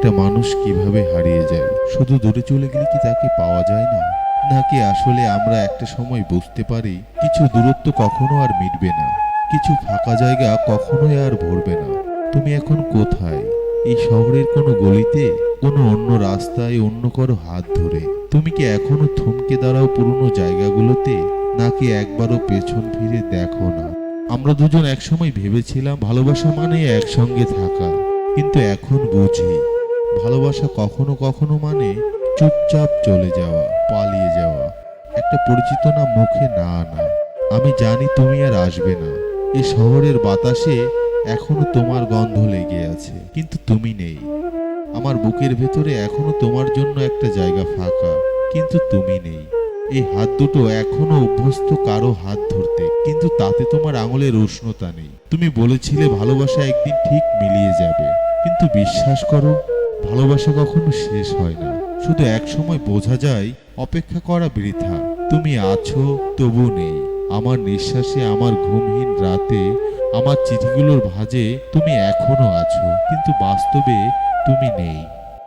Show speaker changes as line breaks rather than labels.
একটা মানুষ কিভাবে হারিয়ে যায়? শুধু দূরে চলে গেলে কি তাকে পাওয়া যায় না? নাকি আসলে আমরা একটা সময় বুঝতে পারি কিছু দূরত্ব কখনো আর মিটবে না, কিছু ফাঁকা জায়গা কখনোই আর ভরবে না? তুমি এখন কোথায়? এই শহরের কোনো গলিতে, কোনো অন্য রাস্তায়, অন্য কারো হাত ধরে? তুমি কি এখনো থমকে দাঁড়াও পুরনো জায়গাগুলোতে, নাকি একবারও পেছন ফিরে দেখো না? আমরা দুজন একসময় ভেবেছিলাম ভালোবাসা মানে একসঙ্গে থাকা, কিন্তু এখন বুঝি ভালোবাসা কখনো কখনো মানে চুপচাপ চলে যাওয়া, পালিয়ে যাওয়া, একটা পরিচিত না মুখে না আনা। আমি জানি তুমি আর আসবে না, এই শহরের বাতাসে এখনো তোমার গন্ধ লেগে আছে, কিন্তু তুমি নেই। আমার বুকের ভেতরে এখনো তোমার জন্য একটা জায়গা ফাঁকা, কিন্তু তুমি নেই। এই হাত দুটো এখনো অভ্যস্ত কারো হাত ধরতে, কিন্তু তাতে তোমার আঙুলের উষ্ণতা নেই। তুমি বলেছিলে ভালোবাসা একদিন ঠিক মিলিয়ে যাবে, কিন্তু বিশ্বাস করো, ভালোবাসা কখনো শেষ হয় না। শুধু এক সময় বোঝা যায় অপেক্ষা করা বৃথা। তুমি আছো, তবু নেই। আমার নিঃশ্বাসে, আমার ঘুমহীন রাতে, আমার চিঠিগুলোর ভাঁজে তুমি এখনো আছো, কিন্তু বাস্তবে তুমি নেই।